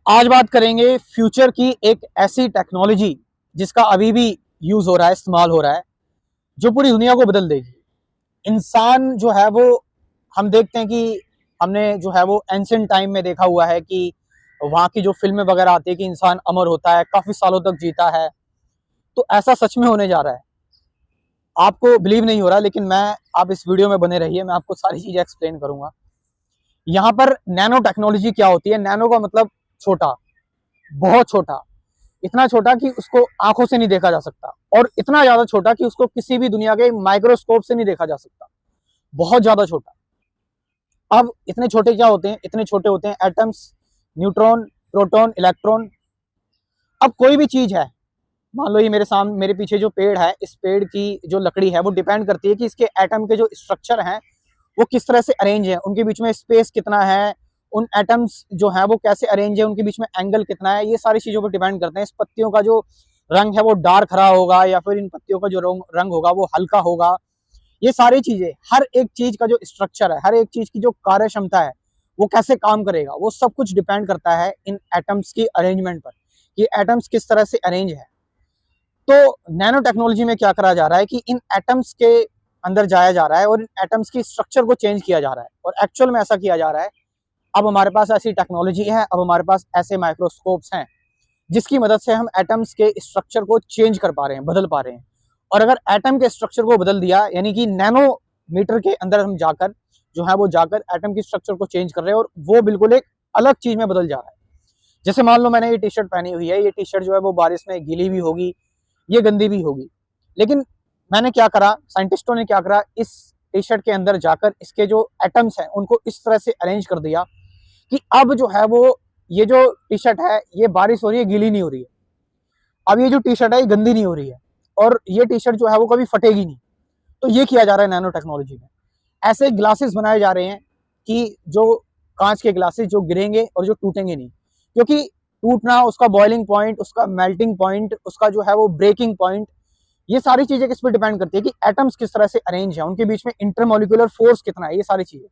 आज बात करेंगे फ्यूचर की एक ऐसी टेक्नोलॉजी जिसका अभी भी यूज हो रहा है, इस्तेमाल हो रहा है, जो पूरी दुनिया को बदल देगी। इंसान जो है वो, हम देखते हैं कि हमने जो है वो एंशिएंट टाइम में देखा हुआ है कि वहाँ की जो फिल्में वगैरह आती है कि इंसान अमर होता है, काफी सालों तक जीता है। तो ऐसा सच में होने जा रहा है। आपको बिलीव नहीं हो रहा, लेकिन आप इस वीडियो में बने रहिए, मैं आपको सारी चीजें एक्सप्लेन करूंगा। यहाँ पर नैनो टेक्नोलॉजी क्या होती है? नैनो का मतलब छोटा, बहुत छोटा, इतना छोटा कि उसको आंखों से नहीं देखा जा सकता, और इतना ज्यादा छोटा कि उसको किसी भी दुनिया के माइक्रोस्कोप से नहीं देखा जा सकता। बहुत ज्यादा छोटा। अब इतने छोटे क्या होते हैं? इतने छोटे होते हैं एटम्स, न्यूट्रॉन, प्रोटॉन, इलेक्ट्रॉन। अब कोई भी चीज है, मान लो ये मेरे पीछे जो पेड़ है, इस पेड़ की जो लकड़ी है वो डिपेंड करती है कि इसके एटम के जो स्ट्रक्चर हैं वो किस तरह से अरेंज है, उनके बीच में स्पेस कितना है, उन एटम्स जो है वो कैसे अरेंज है, उनके बीच में एंगल कितना है, ये सारी चीजों पर डिपेंड करते हैं। इस पत्तियों का जो रंग है वो डार्क हरा होगा, या फिर इन पत्तियों का जो रंग होगा वो हल्का होगा। ये सारी चीजें, हर एक चीज का जो स्ट्रक्चर है, हर एक चीज की जो कार्य क्षमता है, वो कैसे काम करेगा, वो सब कुछ डिपेंड करता है इन एटम्स की अरेंजमेंट पर, ये एटम्स किस तरह से अरेंज है। तो नैनो टेक्नोलॉजी में क्या करा जा रहा है कि इन एटम्स के अंदर जाया जा रहा है और इन एटम्स की स्ट्रक्चर को चेंज किया जा रहा है, और एक्चुअल में ऐसा किया जा रहा है। अब हमारे पास ऐसी टेक्नोलॉजी है, अब हमारे पास ऐसे माइक्रोस्कोप्स हैं जिसकी मदद से हम एटम्स के स्ट्रक्चर को चेंज कर पा रहे हैं, बदल पा रहे हैं। और अगर एटम के स्ट्रक्चर को बदल दिया, यानी कि नैनोमीटर के अंदर हम जाकर जो है वो जाकर एटम की स्ट्रक्चर को चेंज कर रहे हैं, और वो बिल्कुल एक अलग चीज में बदल जा रहा है। जैसे मान लो मैंने ये टी शर्ट पहनी हुई है, ये टी शर्ट जो है वो बारिश में गीली भी होगी, ये गंदी भी होगी, लेकिन मैंने क्या करा, साइंटिस्टों ने क्या करा, इस टी शर्ट के अंदर जाकर इसके जो एटम्स हैं उनको इस तरह से अरेंज कर दिया कि अब जो है वो, ये जो टी शर्ट है ये बारिश हो रही है, गीली नहीं हो रही है। अब ये जो टी शर्ट है ये गंदी नहीं हो रही है, और ये टी शर्ट जो है वो कभी फटेगी नहीं। तो ये किया जा रहा है नैनो टेक्नोलॉजी में। ऐसे ग्लासेस बनाए जा रहे हैं कि जो कांच के ग्लासेस जो गिरेंगे और जो टूटेंगे नहीं, क्योंकि टूटना, उसका बॉइलिंग पॉइंट, उसका मेल्टिंग पॉइंट, उसका जो है वो ब्रेकिंग पॉइंट, ये सारी चीजें किस पर डिपेंड करती है कि एटम्स किस तरह से अरेंज है, उनके बीच में इंटरमोलिकुलर फोर्स कितना है, ये सारी चीजें।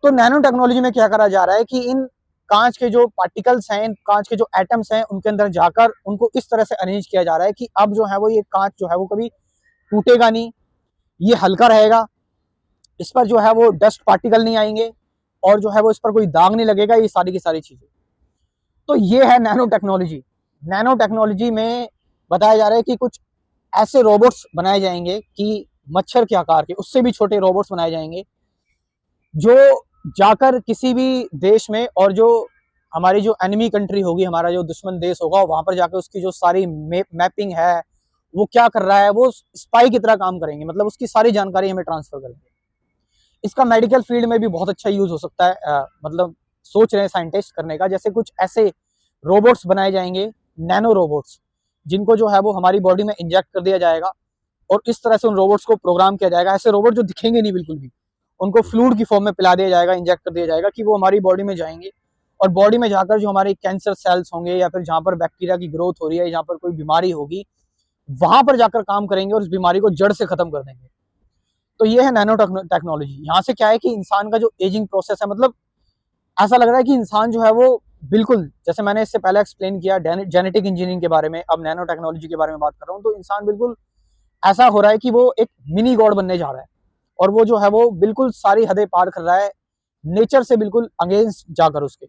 तो नैनो टेक्नोलॉजी में क्या करा जा रहा है कि इन कांच के जो पार्टिकल्स हैं, इन कांच के जो एटम्स हैं, उनके अंदर जाकर उनको इस तरह से अरेंज किया जा रहा है कि अब जो है वो ये कांच जो है वो कभी टूटेगा नहीं, ये हल्का रहेगा, इस पर जो है वो डस्ट पार्टिकल नहीं आएंगे, और जो है वो इस पर कोई दाग नहीं लगेगा, ये सारी की सारी चीजें। तो ये है नैनो टेक्नोलॉजी। नैनो टेक्नोलॉजी में बताया जा रहा है कि कुछ ऐसे रोबोट्स बनाए जाएंगे कि मच्छर के आकार के, उससे भी छोटे रोबोट्स बनाए जाएंगे, जो जाकर किसी भी देश में, और जो हमारी जो एनिमी कंट्री होगी, हमारा जो दुश्मन देश होगा, वहां पर जाकर उसकी जो सारी मैपिंग है, वो क्या कर रहा है, वो स्पाई की तरह काम करेंगे, मतलब उसकी सारी जानकारी हमें ट्रांसफर करेंगे। इसका मेडिकल फील्ड में भी बहुत अच्छा यूज हो सकता है। मतलब सोच रहे हैं साइंटिस्ट करने का, जैसे कुछ ऐसे रोबोट्स बनाए जाएंगे, नैनो रोबोट्स, जिनको जो है वो हमारी बॉडी में इंजेक्ट कर दिया जाएगा, और इस तरह से उन रोबोट्स को प्रोग्राम किया जाएगा। ऐसे रोबोट जो दिखेंगे नहीं बिल्कुल भी, उनको फ्लूइड की फॉर्म में पिला दिया जाएगा, इंजेक्ट कर दिया जाएगा, कि वो हमारी बॉडी में जाएंगे, और बॉडी में जाकर जो हमारे कैंसर सेल्स होंगे, या फिर जहां पर बैक्टीरिया की ग्रोथ हो रही है, जहां पर कोई बीमारी होगी, वहां पर जाकर काम करेंगे और उस बीमारी को जड़ से खत्म कर देंगे। तो ये है नैनो टेक्नोलॉजी। यहाँ से क्या है कि इंसान का जो एजिंग प्रोसेस है, मतलब ऐसा लग रहा है कि इंसान जो है वो बिल्कुल, जैसे मैंने इससे पहले एक्सप्लेन किया जेनेटिक इंजीनियरिंग के बारे में, अब नैनो टेक्नोलॉजी के बारे में बात कर रहा हूँ, तो इंसान बिल्कुल ऐसा हो रहा है कि वो एक मिनी गॉड बनने जा रहा है, और वो जो है वो बिल्कुल सारी हदें पार कर रहा है, नेचर से बिल्कुल अगेंस्ट जाकर उसके।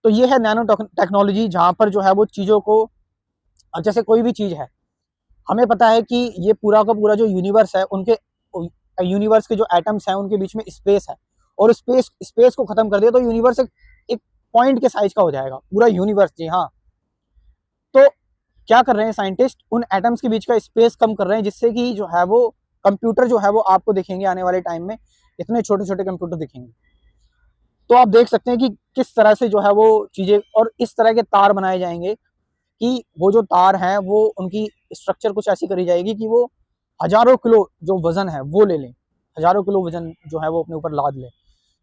तो ये है नैनो टेक्नोलॉजी, जहां पर जो है वो चीजों को, अब जैसे कोई भी चीज है, हमें पता है कि ये पूरा का पूरा जो यूनिवर्स है, उनके यूनिवर्स के जो एटम्स हैं उनके बीच में स्पेस है, और स्पेस स्पेस को खत्म कर दिया तो यूनिवर्स एक पॉइंट के साइज का हो जाएगा, पूरा यूनिवर्स। जी हाँ। तो क्या कर रहे हैं साइंटिस्ट, उन एटम्स के बीच का स्पेस कम कर रहे हैं, जिससे कि जो है वो कंप्यूटर जो है वो आपको दिखेंगे आने वाले टाइम में, इतने छोटे छोटे कंप्यूटर दिखेंगे। तो आप देख सकते हैं कि किस तरह से जो है वो चीजें, और इस तरह के तार बनाए जाएंगे कि वो जो तार हैं वो उनकी स्ट्रक्चर कुछ ऐसी करी जाएगी कि वो हजारों किलो जो वजन है वो ले लें, हजारों किलो वजन जो है वो अपने ऊपर लाद लें।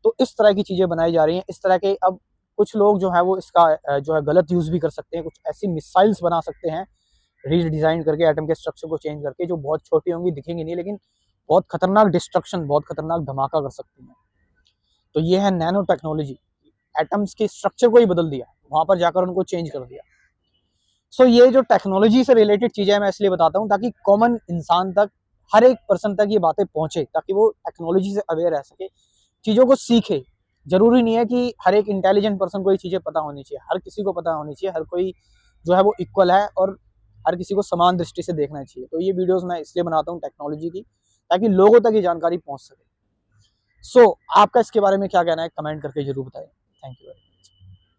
तो इस तरह की चीजें बनाई जा रही हैं, इस तरह के। अब कुछ लोग जो है वो इसका जो है गलत यूज भी कर सकते हैं, कुछ ऐसी मिसाइल्स बना सकते हैं रीडिजाइन करके, एटम के स्ट्रक्चर को चेंज करके, जो बहुत छोटी होंगी, दिखेंगी नहीं, लेकिन बहुत खतरनाक डिस्ट्रक्शन, बहुत खतरनाक धमाका कर सकती हैं। तो ये है नैनो टेक्नोलॉजी। एटम्स के स्ट्रक्चर को ही बदल दिया, वहां पर जाकर उनको चेंज कर दिया। सो ये जो टेक्नोलॉजी से रिलेटेड चीजें मैं इसलिए बताता हूँ ताकि कॉमन इंसान तक, हर एक पर्सन तक ये बातें पहुंचे, ताकि वो टेक्नोलॉजी से अवेयर रह सके, चीजों को सीखे। जरूरी नहीं है कि हर एक इंटेलिजेंट पर्सन को ये चीजें पता होनी चाहिए, हर किसी को पता होनी चाहिए, हर कोई जो है वो इक्वल है और हर किसी को समान दृष्टि से देखना चाहिए। तो ये वीडियोस मैं इसलिए बनाता हूँ टेक्नोलॉजी की, ताकि लोगों तक ये जानकारी पहुंच सके। सो आपका इसके बारे में क्या कहना है, कमेंट करके जरूर बताएं। Thank you.